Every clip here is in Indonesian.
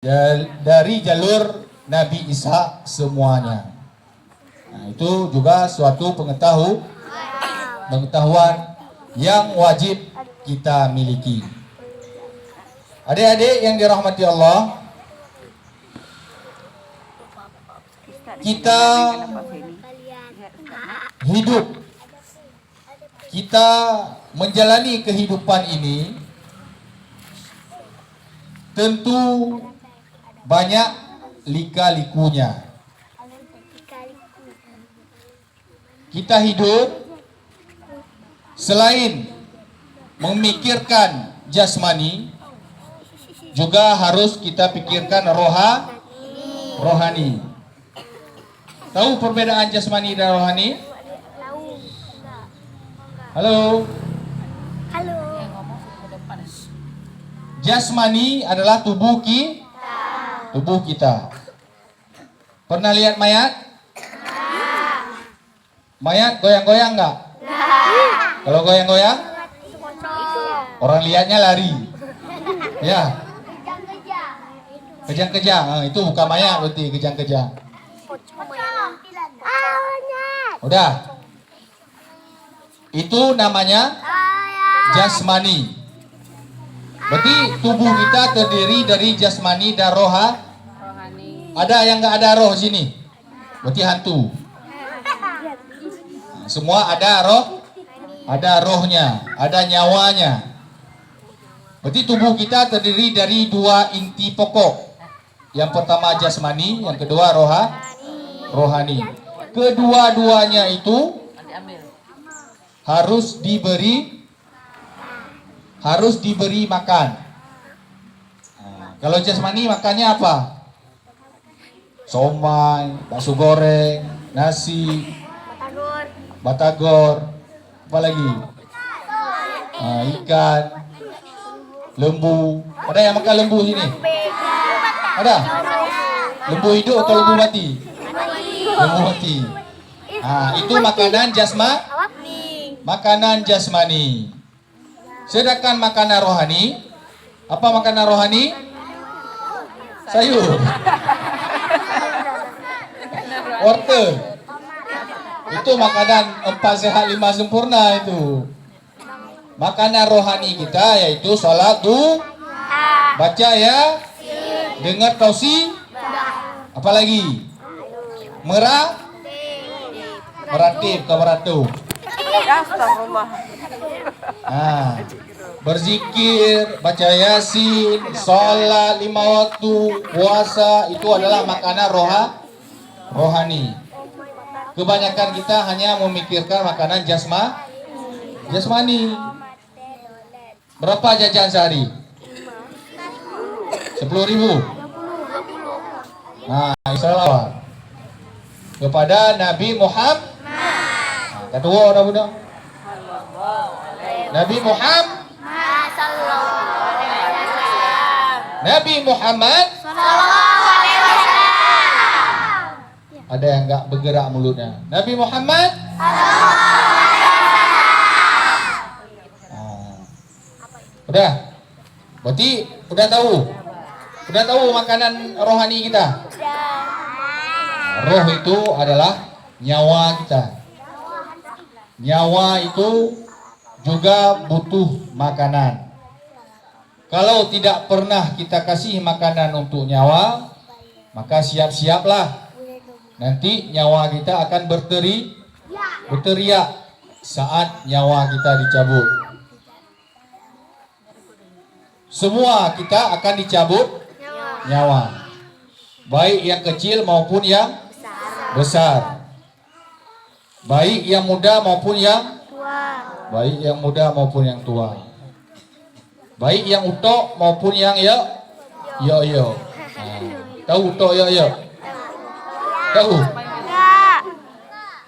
dari jalur Nabi Isa semuanya. Nah, itu juga suatu pengetahuan yang wajib kita miliki. Adik-adik yang dirahmati Allah, kita hidup, kita menjalani kehidupan ini tentu banyak lika-likunya. Kita hidup selain memikirkan jasmani, juga harus kita pikirkan rohani. Tahu perbedaan jasmani dan rohani? Halo. Jasmani adalah tubuh kita. Pernah lihat mayat? Mayat goyang-goyang enggak? Kalau goyang-goyang, orang lihatnya lari. Ya. Kejang-kejang. Itu bukan mayat berarti, kejang-kejang. Udah. Itu namanya jasmani. Berarti tubuh kita terdiri dari jasmani dan rohani. Ada yang nggak ada roh sini? Berarti hantu. Nah, semua ada rohnya, ada nyawanya. Berarti tubuh kita terdiri dari dua inti pokok. Yang pertama jasmani, yang kedua rohani. Kedua-duanya itu harus diberi makan. Nah, kalau jasmani makannya apa? Somai, bakso goreng, nasi, batagor, apa lagi? Ikan, lembu. Ada yang makan lembu sini? Ada? Lembu hidup atau lembu mati? Lembu mati. Itu makanan jasmani. Sedangkan makanan rohani, apa makanan rohani? Sayur, wortel. Itu makanan 4 sehat 5 sempurna itu. Makanan rohani kita yaitu salat, baca ya, dengar tausi, apalagi meratib ke meratu. Berzikir, baca yasin, sholat 5 waktu, puasa, itu adalah makanan rohani. Kebanyakan kita hanya memikirkan makanan jasmani. Berapa jajan sehari? 10.000. Salawat kepada Nabi Muhammad. Kedua udah budak. Nabi Muhammad. Nabi Muhammad. Ada yang enggak bergerak mulutnya. Nabi Muhammad. Udah. Berarti udah tahu makanan rohani kita. Roh itu adalah nyawa kita. Nyawa itu juga butuh makanan. Kalau tidak pernah kita kasih makanan untuk nyawa, maka siap-siaplah nanti nyawa kita akan berteriak saat nyawa kita dicabut. Semua kita akan dicabut nyawa, baik yang kecil maupun yang besar, baik yang muda maupun yang tua, baik yang utok maupun yang yo. Tahu utok yo? Tahu?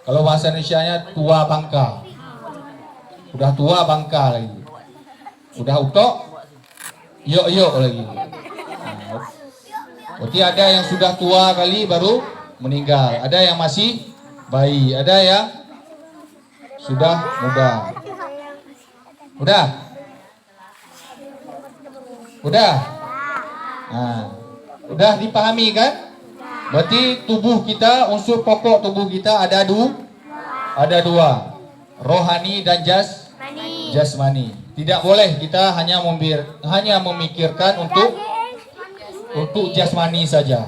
Kalau bahasa Indonesianya tua bangka. Udah tua bangka lagi. Udah utok yo lagi. Berarti ada yang sudah tua kali baru meninggal, ada yang masih bayi, ada yang sudah muda. Udah? Udah dipahami kan? Berarti tubuh kita, unsur pokok tubuh kita ada dua. Rohani dan jasmani. Tidak boleh kita hanya memikirkan untuk jasmani saja.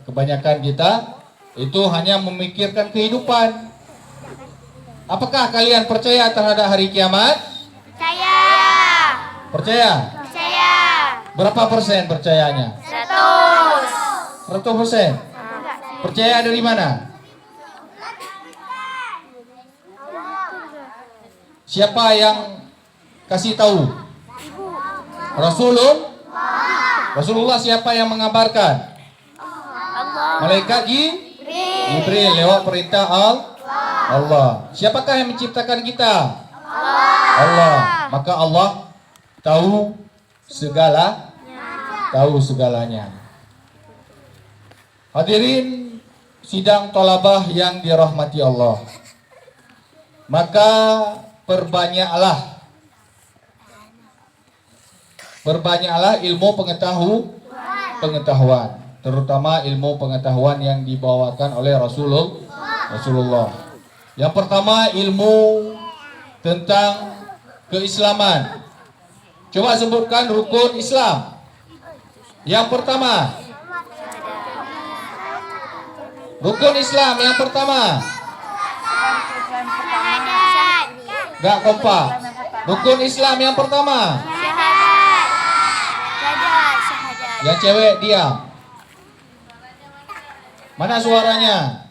Kebanyakan kita itu hanya memikirkan kehidupan. Apakah kalian percaya terhadap hari kiamat? Percaya. Percaya? Percaya. Berapa persen percayanya? 100. 100%. Percaya dari mana? Siapa yang kasih tahu? Rasulullah siapa yang mengabarkan? Malaikat Jibril lewat perintah Allah. Siapakah yang menciptakan kita? Allah. Maka Allah tahu segalanya. Hadirin sidang thalabah yang dirahmati Allah. Maka perbanyaklah ilmu pengetahuan, terutama ilmu pengetahuan yang dibawakan oleh Rasulullah. Yang pertama, ilmu tentang keislaman. Coba sebutkan rukun Islam. Yang pertama, rukun Islam yang pertama. Gak kompak. Rukun Islam yang pertama. Yang cewek diam. Mana suaranya?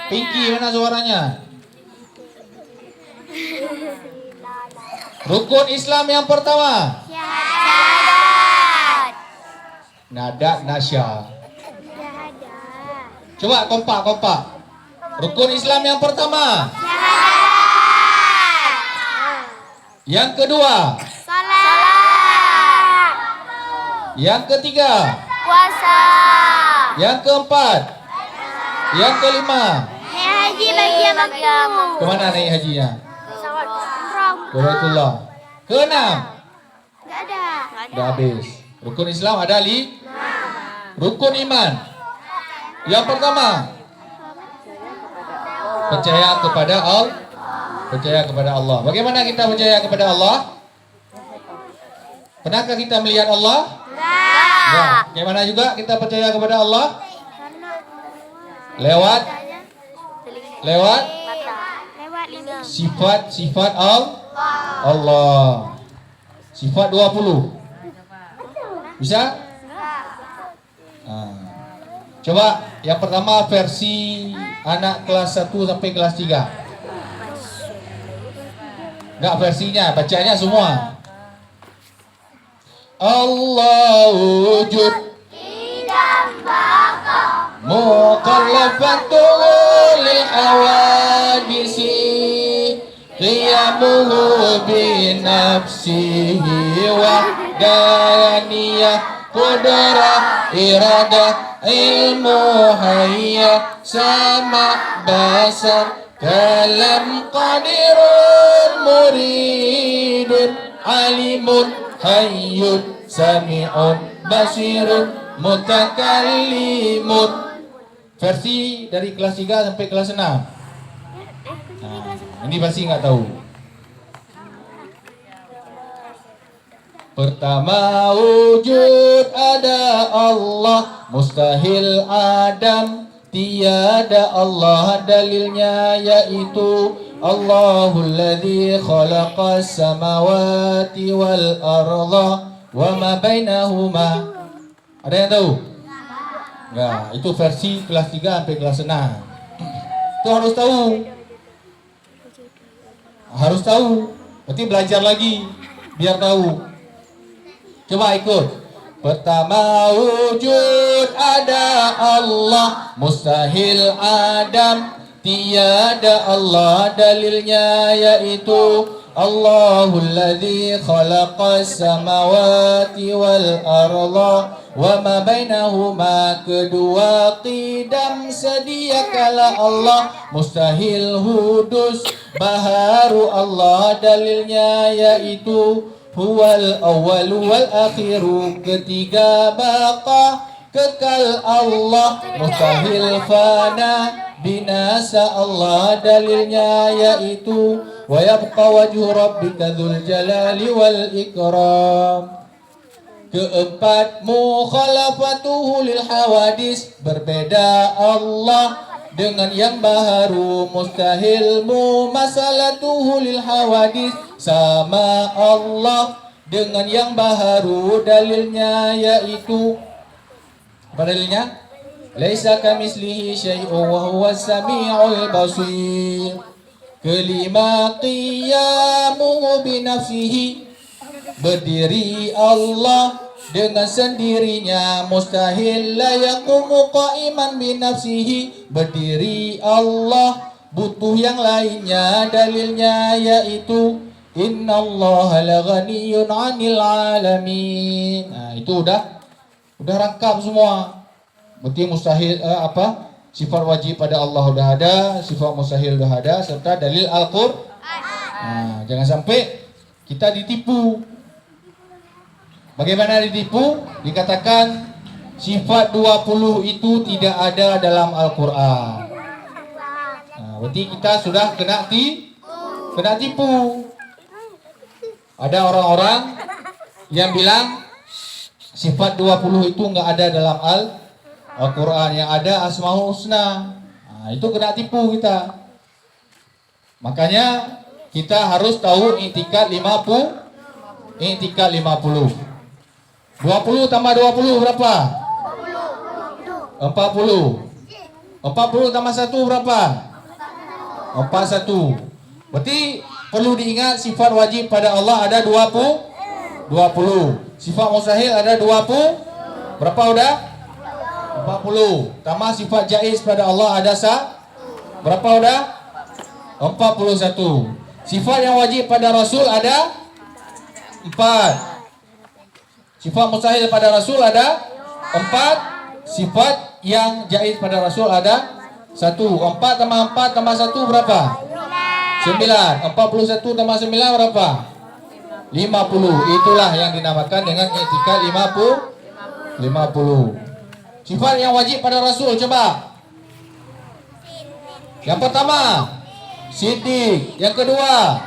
Pinky, mana suaranya? Rukun Islam yang pertama. Syahadat. Nada nasya. Coba kompak. Rukun Islam yang pertama. Yang kedua. Salat. Yang ketiga. Puasa. Yang keempat. Yang kelima. Naik haji bagi kamu. Kemana naik hajinya? Umrah. Ke Baitullah. Keenam. Enggak ada. Udah habis. Rukun Islam ada rukun iman. Yang pertama. Percaya kepada Allah. Bagaimana kita percaya kepada Allah? Pernahkah kita melihat Allah? Enggak. Bagaimana juga kita percaya kepada Allah? Lewat Lewat 5. sifat Allah. Sifat 20. Bisa? Coba yang pertama versi anak kelas 1 sampai kelas 3. Enggak versinya, bacanya semua. Allahu wujud muqallafatul lil awadisi qiyamuhu bi nafsihi wahdaniyah qudrah iradah ilmu hayya sama basar kalam qadirun muridun alimun hayyun sami'un basirun mutakallimun. Versi dari kelas 3 sampai kelas 6. Ini pasti nggak tahu. Pertama wujud ada Allah, mustahil adam, tiada Allah, dalilnya yaitu Allahul ladzi khalaqas samawati wal arda wa ma bainahuma. Ada yang tahu? Enggak, itu versi kelas 3 sampai kelas 6. Itu harus tahu. Harus tahu. Berarti belajar lagi biar tahu. Coba ikut. Pertama wujud ada Allah, mustahil adam, tiada Allah, dalilnya yaitu Allahul ladzi khalaqas samawati wal arda wa ma bainahuma, kedua qidam sedia kala Allah, mustahil hudus baharu Allah, dalilnya yaitu huwal awwalu wal akhiru. Ketiga baqa, kekal Allah, mustahil fana, binasa Allah. Dalilnya yaitu wa yabqa wajhu rabbika dzul jalali wal ikram. Keempat, mukhalafatuhu lil hawadis, berbeda Allah dengan yang baharu. Mustahil mumasalatuhu lil hawadis, sama Allah dengan yang baharu. Dalilnya yaitu, apa dalilnya? Laisa kamislihi syai'un wa huwas sami'ul basir. Kelima, qiyamuhu binafsihi, berdiri Allah dengan sendirinya. Mustahil la yaqumu qa'iman binafsihi, berdiri Allah butuh yang lainnya. Dalilnya yaitu innallaha laghaniyun 'anil 'alamin. Nah, itu udah rangkap semua. Berarti mustahil sifat wajib pada Allah udah ada, sifat mustahil udah ada, serta dalil Al-Qur'an. Nah, jangan sampai kita ditipu. Bagaimana ditipu? Dikatakan sifat 20 itu tidak ada dalam Al-Quran. Nah, berarti kita sudah kena tipu. Ada orang-orang yang bilang sifat 20 itu nggak ada dalam Al-Quran. Yang ada Asmaul Husna. Nah, itu kena tipu kita. Makanya kita harus tahu i'tikad 50. I'tikad 50. 20 tambah 20 berapa? 40. 40 tambah 1 berapa? 41. Berarti perlu diingat sifat wajib pada Allah ada 20. Sifat mustahil ada 20. Berapa udah? 40. Tambah sifat jaiz pada Allah ada berapa udah? 41. Sifat yang wajib pada Rasul ada 4. Sifat mustahil pada Rasul ada 4. Sifat yang jaiz pada Rasul ada 1. 4 tambah 4 tambah 1 berapa? 9. 41 tambah 9 berapa? 50. Itulah yang dinamakan dengan i'tikad 50. Sifat yang wajib pada Rasul coba. Yang pertama siddiq, yang kedua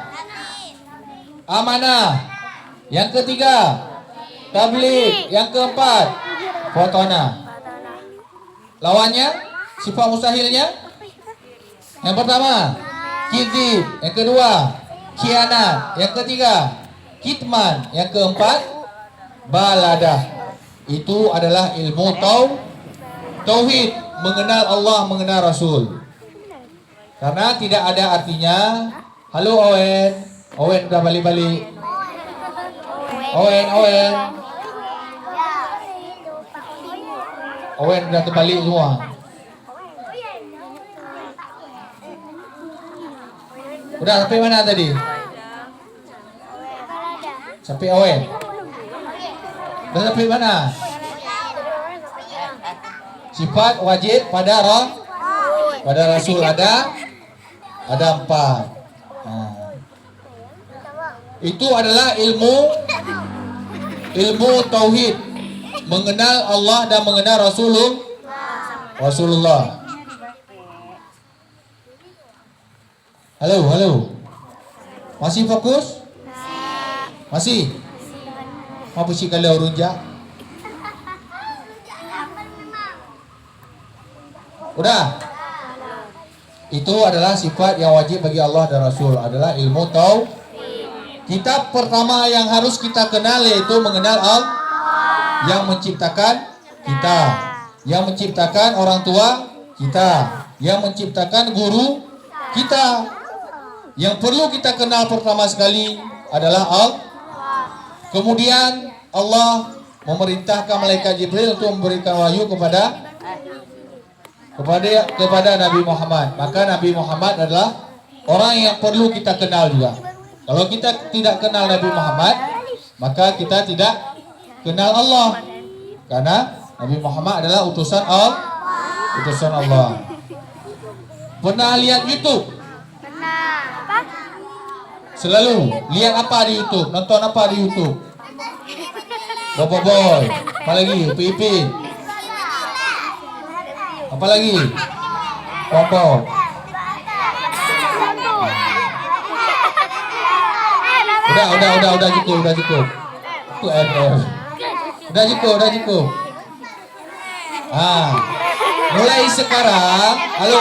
amanah, yang ketiga tabligh, yang keempat fotona. Lawannya sifat mustahilnya, yang pertama kizib, yang kedua khianat, yang ketiga kitman, yang keempat baladah. Itu adalah ilmu tauhid, mengenal Allah, mengenal Rasul. Karena tidak ada artinya, halo Owen udah balik-balik. Owen udah terbalik semua. Udah sampai mana tadi? Sampai Owen. Udah sampai mana? Sifat wajib pada Rasul ada 4. Nah, itu adalah ilmu tauhid, mengenal Allah dan mengenal Rasulullah. Halo. Masih fokus? Masih? Apa sih kalau runja? Udah? Itu adalah sifat yang wajib bagi Allah dan Rasul, adalah ilmu tauhid. Kitab pertama yang harus kita kenal yaitu mengenal Allah yang menciptakan kita, yang menciptakan orang tua kita, yang menciptakan guru kita. Yang perlu kita kenal pertama sekali adalah Allah. Kemudian Allah memerintahkan malaikat Jibril untuk memberikan wahyu kepada Nabi Muhammad. Maka Nabi Muhammad adalah orang yang perlu kita kenal juga. Kalau kita tidak kenal Nabi Muhammad, maka kita tidak kenal Allah. Karena Nabi Muhammad adalah utusan Allah. Pernah lihat YouTube? Pernah. Apa? Selalu lihat apa di YouTube, nonton apa di YouTube. Bobo Boy, apa lagi? Upin. Apa lagi? Bobo. Udah cukup. Itu MF. Udah cukup. Mulai sekarang, halo.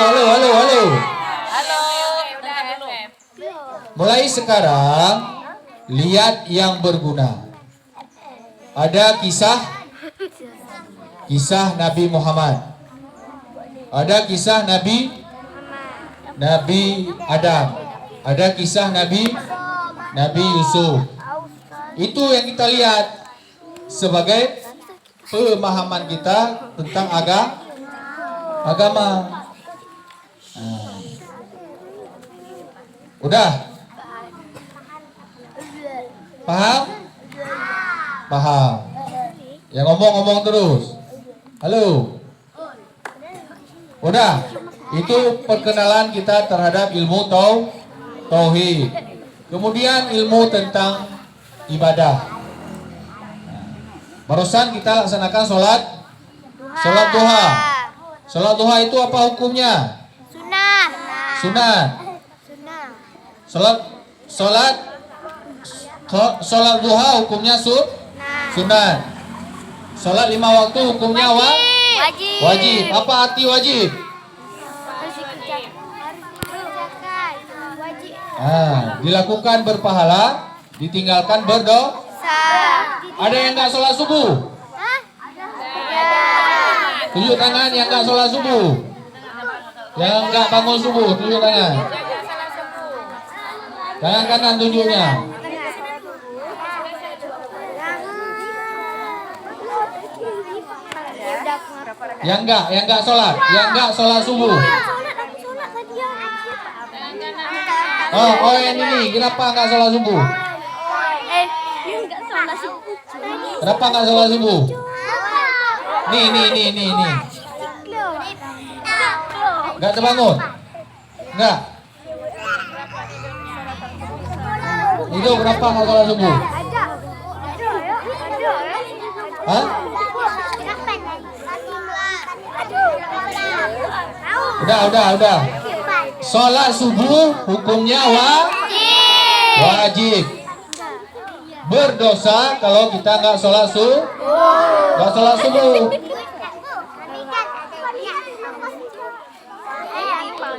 Mulai sekarang, lihat yang berguna. Ada kisah Nabi Muhammad. Ada kisah Nabi Adam. Ada kisah Nabi Yusuf. Itu yang kita lihat sebagai pemahaman kita tentang agama. Udah? Paham? Yang ngomong terus. Halo. Udah? Itu perkenalan kita terhadap ilmu tauhid. Kemudian ilmu tentang ibadah. Barusan kita laksanakan sholat duha. Sholat duha itu apa hukumnya? Sunat. Sholat duha hukumnya sunat. Sholat 5 waktu hukumnya wajib. Apa arti wajib? Dilakukan berpahala, ditinggalkan berdosa. Ada yang nggak sholat subuh? Tunjuk tangan yang nggak sholat subuh. Yang nggak bangun subuh, tunjuk tangan. Tangan kanan tunjuknya. Yang nggak sholat subuh. Oh yang ini, kenapa nggak sholat subuh? Kenapa nggak sholat subuh? Nih. Nggak terbangun? Nggak? Itu kenapa nggak sholat subuh? Hah? Udah. Sholat subuh hukumnya wajib. Berdosa kalau kita nggak sholat subuh.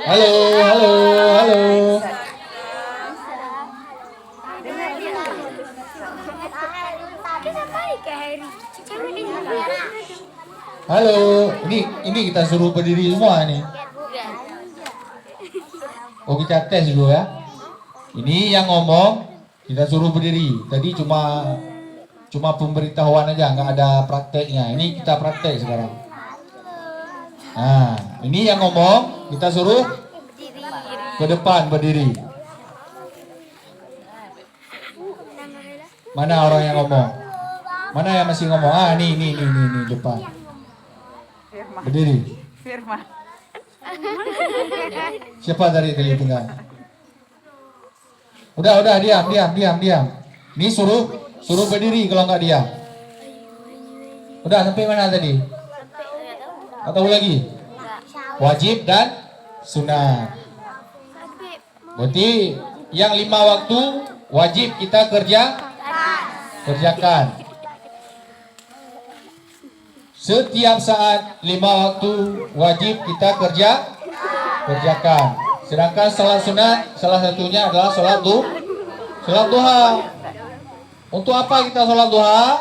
Halo. Halo, ini kita suruh berdiri semua nih. Oh, kita tes dulu ya. Ini yang ngomong kita suruh berdiri. Tadi cuma pemberitahuan aja, nggak ada prakteknya. Ini kita praktek sekarang. Nah, ini yang ngomong kita suruh ke depan berdiri. Mana orang yang ngomong? Mana yang masih ngomong? Nih depan. Berdiri. Firman. Siapa tadi tinggal? Udah diam. Ini suruh berdiri kalau nggak diam. Udah sampai mana tadi? Atau lagi? Wajib dan sunat. Berarti yang 5 waktu wajib kita kerjakan. Setiap saat 5 waktu wajib kita kerjakan. Sedangkan sholat sunat salah satunya adalah sholat duha. Untuk apa kita sholat duha?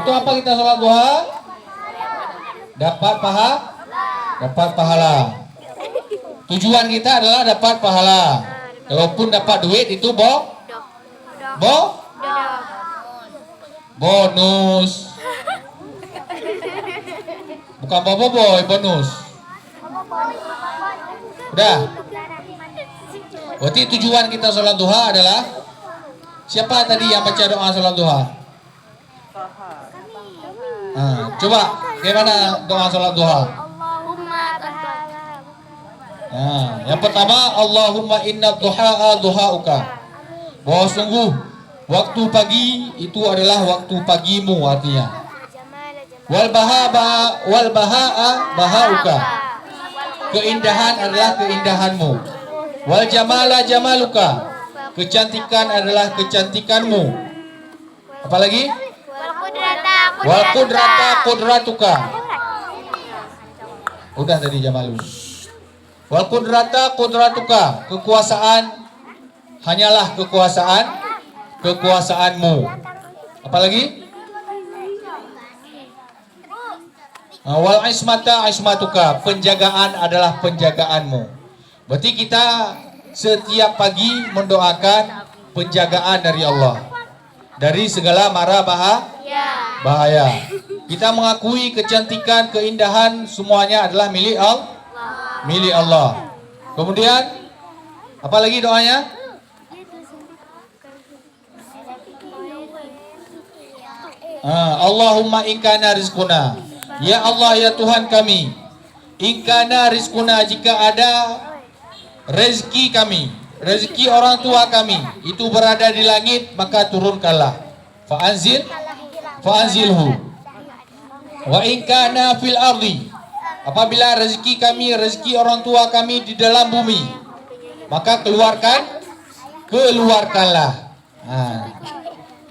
Untuk apa kita sholat duha? Dapat pahala. Tujuan kita adalah dapat pahala. Kalaupun dapat duit itu bonus. Bukan boboiboy, bonus. Udah. Berarti tujuan kita sholat duha adalah, siapa tadi yang baca doa sholat duha? Coba, gimana doa sholat duha? Nah, yang pertama, Allahumma inna duha'a duha'uka. Bahwa sungguh waktu pagi itu adalah waktu pagimu artinya. Wal baha'a bahauka. Keindahan adalah keindahanmu. Wal jamala jamaluka. Kecantikan adalah kecantikanmu. Apalagi? Wal qudrata qudratuka. Udah tadi jamalu. Wal qudrata qudratuka. Kekuasaan hanyalah kekuasaanmu. Apalagi? Wal ismata ismatuka. Penjagaan adalah penjagaanmu. Berarti kita setiap pagi mendoakan penjagaan dari Allah dari segala mara bahaya. Kita mengakui kecantikan, keindahan semuanya adalah milik Allah. Kemudian apa lagi doanya? Allahumma inkana rizquna. Ya Allah, ya Tuhan kami, inkana rizquna, jika ada rezeki kami, rezeki orang tua kami itu berada di langit, maka turunkanlah. Fa'anzilhu. Wa inkana fil ardi. Apabila rezeki kami, rezeki orang tua kami di dalam bumi, maka keluarkanlah.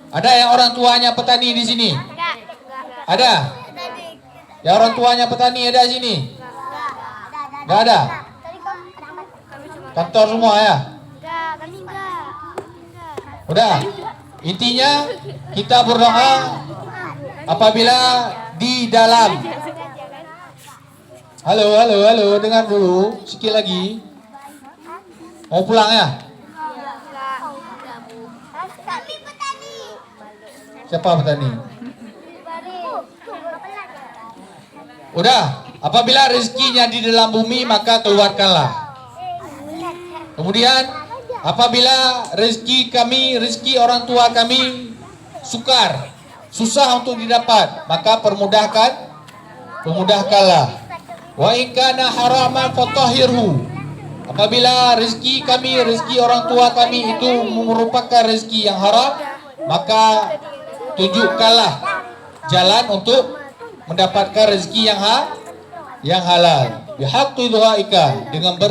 Ada yang orang tuanya petani di sini? Ada? Yang orang tuanya petani ada di sini? Enggak ada? Kantor semua ya? Udah. Intinya kita berdoa apabila di dalam. Halo, dengar dulu sikit lagi. Mau pulang ya? Siapa petani? Udah, apabila rezekinya di dalam bumi maka keluarkanlah. Kemudian apabila rezeki kami, rezeki orang tua kami susah untuk didapat, maka permudahkanlah. Wa in kana haraman fatahhirhu. Apabila rezeki kami, rezeki orang tua kami itu merupakan rezeki yang haram, maka tunjukkanlah jalan untuk mendapatkan rezeki yang halal. Bihaqqi du'aika, dengan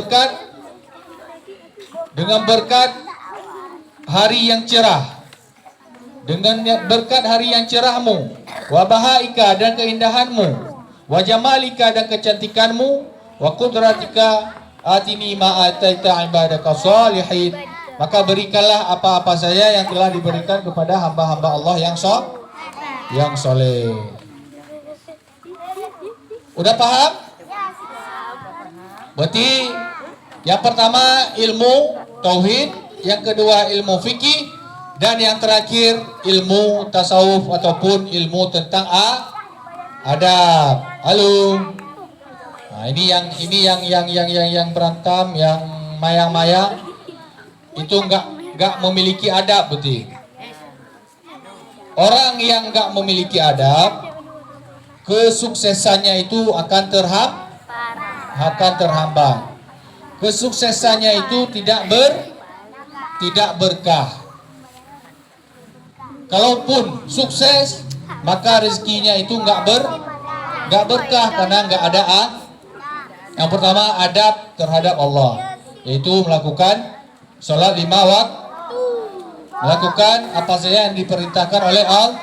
berkat hari yang cerah, dengan berkat hari yang cerahmu, wa bahaika, dan keindahanmu, wa jamalika, dan kecantikanmu, wa qudratika atini ma ataita ibadaka salihin, maka berikanlah apa-apa saja yang telah diberikan kepada hamba-hamba Allah yang soleh. Udah paham? Berarti yang pertama ilmu tauhid, yang kedua ilmu fikih, dan yang terakhir ilmu tasawuf ataupun ilmu tentang adab. Halo. Nah, ini yang berantem, yang mayang-mayang itu enggak memiliki adab, betul. Orang yang enggak memiliki adab, kesuksesannya itu akan terhambat. Kesuksesannya itu tidak berkah. Kalaupun sukses, maka rezekinya itu enggak berkah karena enggak ada yang pertama adab terhadap Allah, yaitu melakukan sholat 5 waktu, melakukan apa saja yang diperintahkan oleh Allah,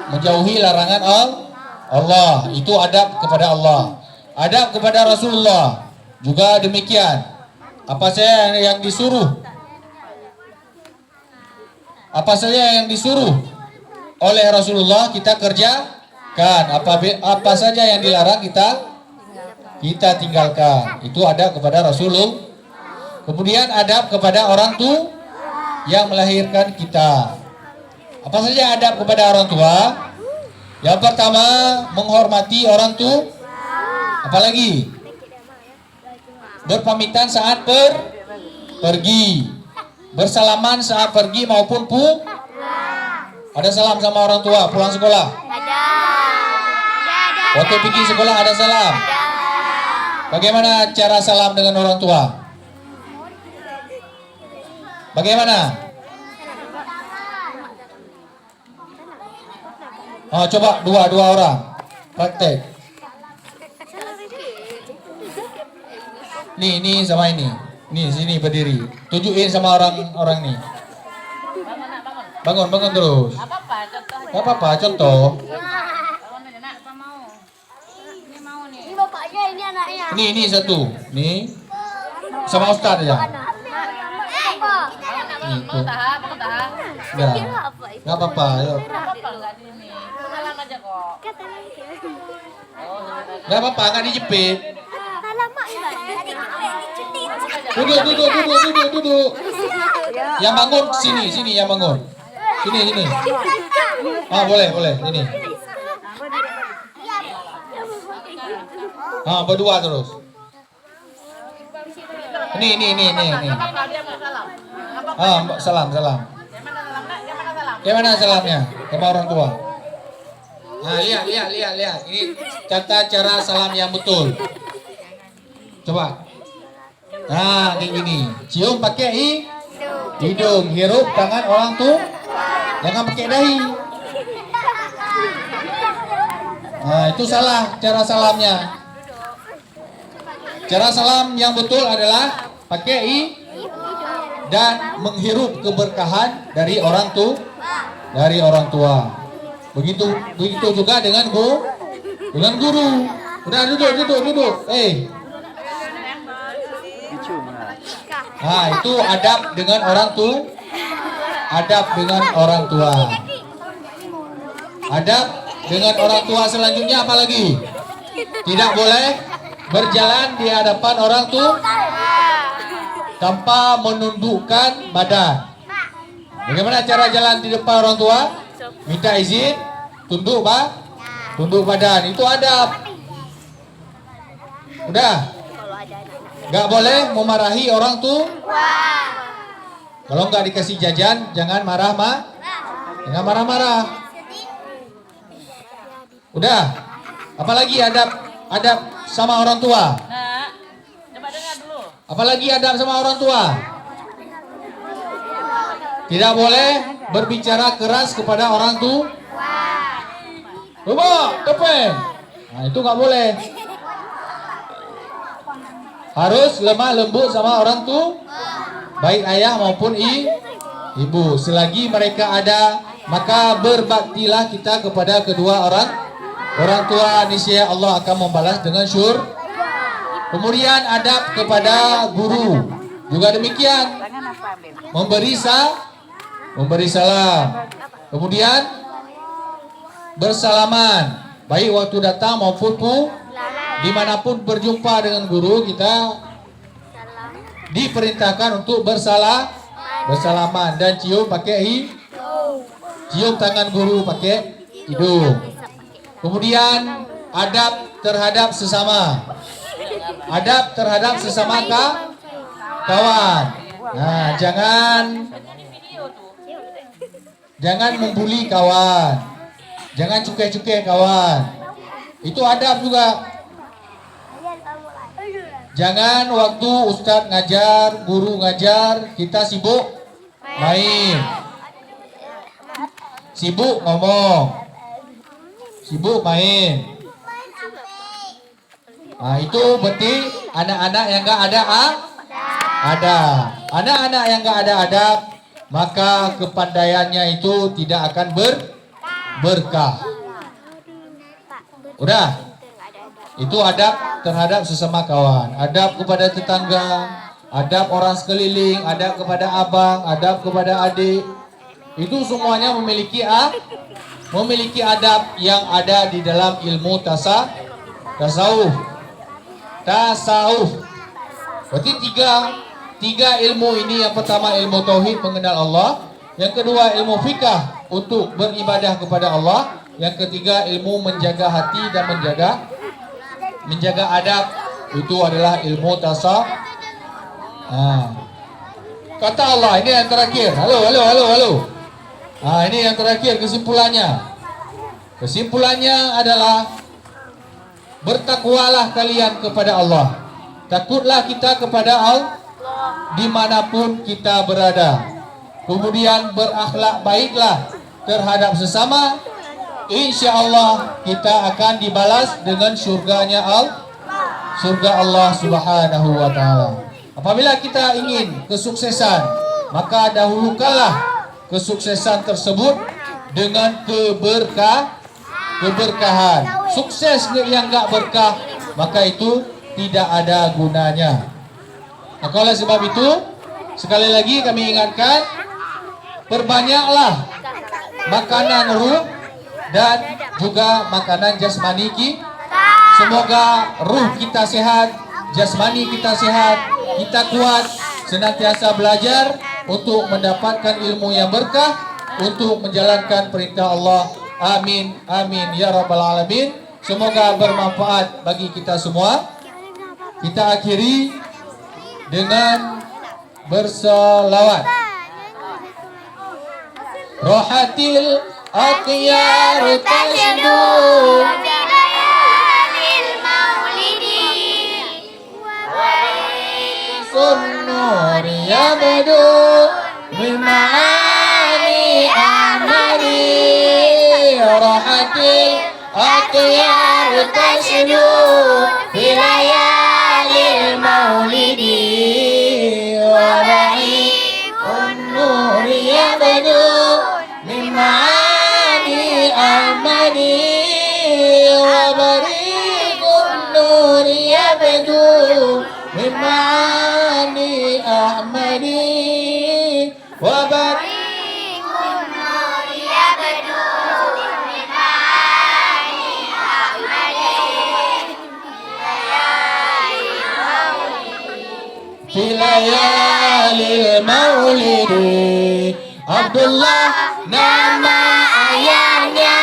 menjauhi larangan Allah, itu adab kepada Allah. Adab kepada Rasulullah juga demikian. Apa saja yang disuruh, apa saja yang disuruh oleh Rasulullah kita kerjakan. Apa saja yang dilarang kita tinggalkan. Itu adab kepada Rasulullah. Kemudian adab kepada orang tua yang melahirkan kita. Apa saja adab kepada orang tua? Yang pertama, menghormati orang tua. Apalagi? Berpamitan saat pergi. Bersalaman saat pergi maupun Ada salam sama orang tua pulang sekolah? Ada. Waktu pergi sekolah ada salam? Bagaimana cara salam dengan orang tua? Bagaimana? Oh, coba dua orang praktek. Nih sama ini. Nih sini berdiri. Tunjukin sama orang nih. Bangun terus. Gak apa-apa, contoh. Ini bapaknya, ini anaknya. Ini satu. Nih. Sama Ustaz aja. Itu. Ya. Gak apa-apa, ayo. Gak apa-apa, gak dijepit. Duduk. Yang bangun sini yang bangun. Sini. Ah, boleh, ini. Ah, berdua terus. Ini. Ah, salam. Gimana salamnya sama orang tua? Nah, lihat. Ini tata cara salam yang betul. Coba. Nah, kayak gini. Cium pakai hidung, hirup tangan orang tua. Jangan pakai dahi. Nah, itu salah cara salamnya. Cara salam yang betul adalah pakai dan menghirup keberkahan dari orang tua. Begitu juga dengan guru. Udah duduk. Nah, itu adab dengan orang tua. Adab dengan orang tua selanjutnya apa lagi? Tidak boleh berjalan di hadapan orang tua tanpa menundukkan badan. Bagaimana cara jalan di depan orang tua? Minta izin, tunduk badan. Itu adab. Udah. Gak boleh memarahi orang tua. Kalau nggak dikasih jajan, jangan marah-marah. Udah. Apalagi adab sama orang tua. Coba dengar dulu. Apalagi adab sama orang tua. Tidak boleh berbicara keras kepada orang tua. Coba, tepeng. Nah, itu nggak boleh. Harus lemah lembut sama orang tua, baik ayah maupun ibu. Selagi mereka ada, maka berbaktilah kita kepada kedua orang tua. Niscaya Allah akan membalas dengan syur. Kemudian adab kepada guru juga demikian, memberi salam. Kemudian bersalaman, baik waktu datang maupun dimanapun berjumpa dengan guru, kita diperintahkan untuk bersalaman dan cium tangan guru pakai hidung. Kemudian adab terhadap sesama kawan. Nah, jangan membuli kawan, jangan cukai kawan. Itu adab juga. Jangan waktu ustadz ngajar, guru ngajar, kita sibuk main, sibuk ngomong, sibuk main. Nah, itu berarti anak-anak yang nggak ada anak-anak yang nggak ada adab, maka kepandaiannya itu tidak akan berkah. Udah. Itu adab terhadap sesama kawan, adab kepada tetangga, adab orang sekeliling, adab kepada abang, adab kepada adik. Itu semuanya memiliki adab yang ada di dalam ilmu tasawuf. Berarti tiga ilmu ini. Yang pertama ilmu tauhid, mengenal Allah. Yang kedua ilmu fikah, untuk beribadah kepada Allah. Yang ketiga ilmu menjaga hati dan menjaga adab, itu adalah ilmu tasawuf. Kata Allah, ini yang terakhir. Halo. Ini yang terakhir, kesimpulannya adalah bertakwalah kalian kepada Allah. Takutlah kita kepada Allah dimanapun kita berada. Kemudian berakhlak baiklah terhadap sesama. Insya Allah kita akan dibalas dengan surganya surga Allah Subhanahu wa Ta'ala. Apabila kita ingin kesuksesan, maka dahulukanlah kesuksesan tersebut dengan keberkahan. Sukses yang enggak berkah, maka itu tidak ada gunanya. Maka oleh sebab itu, sekali lagi kami ingatkan, perbanyaklah makanan ruh dan juga makanan jasmani kita. Semoga ruh kita sehat, jasmani kita sehat, kita kuat, senantiasa belajar untuk mendapatkan ilmu yang berkah, untuk menjalankan perintah Allah. Amin, amin, ya rabbal alamin. Semoga bermanfaat bagi kita semua. Kita akhiri dengan berselawat. Rohatil akhyar tasdu sunnur yabdu bima'ani amali. Rohatil akhyar tasdu bilayalil maulidi warai sunnur yabdu bima'ani amali. Wabariqun nur yabdu bima'ani ahmadi. Wabariqun nur yabdu bima'ani ahmadi. Fi layalil maulidi. Abdullah nama ayahnya,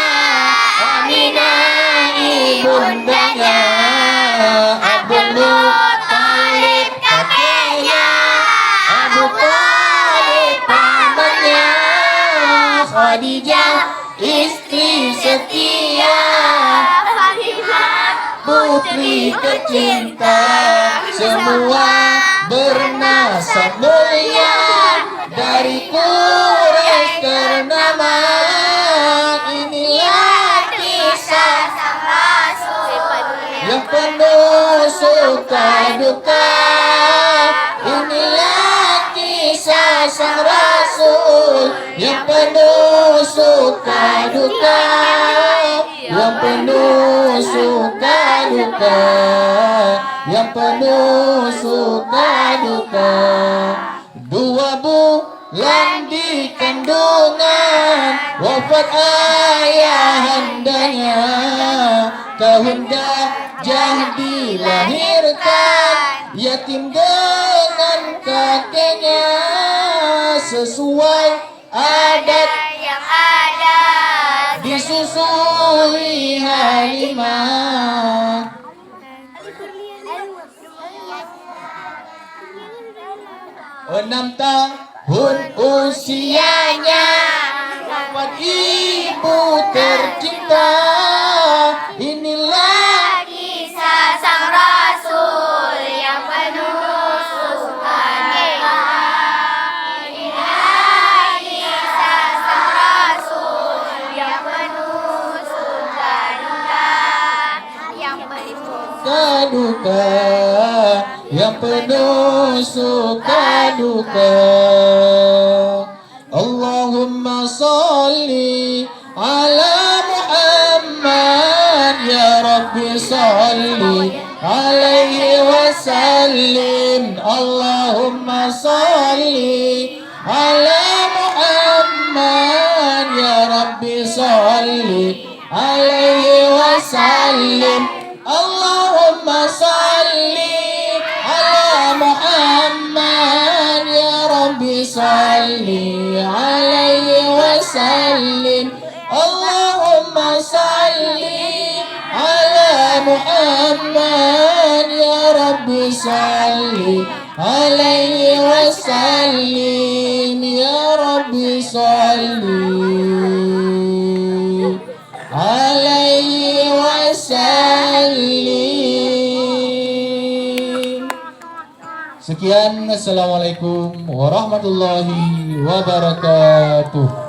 Aminah ibundanya, Abdul Muttalib kakeknya, Abu Thalib pamannya, Khadijah istri setia, Fatimah putri tercinta, semua bernasab mulia dari Quraisy ternama. Inilah kisah sang Rasul yang penuh suka duka. Inilah kisah sang Rasul yang penuh suka duka, yang penuh suka duka, yang penuh suka duka. 2 bulan di kandungan, wafat ayahandanya. Tahun gajah dilahirkan, yatim dengan kakeknya. Sesuai adat yang ada, disusui Halimah. 6 tahun usianya, wafat ibu tercinta. Inilah kisah sang Rasul yang penuh sukacita. Inilah kisah sang Rasul yang penuh sukacita, yang penuh duka, yang penuh suka duka. Allahumma salli ala Muhammad, ya Rabbi salli alaihi wasallim. Allahumma salli ala Muhammad, ya Rabbi salli alaihi wasallim. Allahumma salli ala Muhammad, ya Rabbi salli alaihi wasallim. Allahumma salli ala Muhammad, ya Rabbi salli alaihi wasallim. Ya Rabbi salli alaihi wasallim. Sekian, assalamualaikum warahmatullahi wabarakatuh.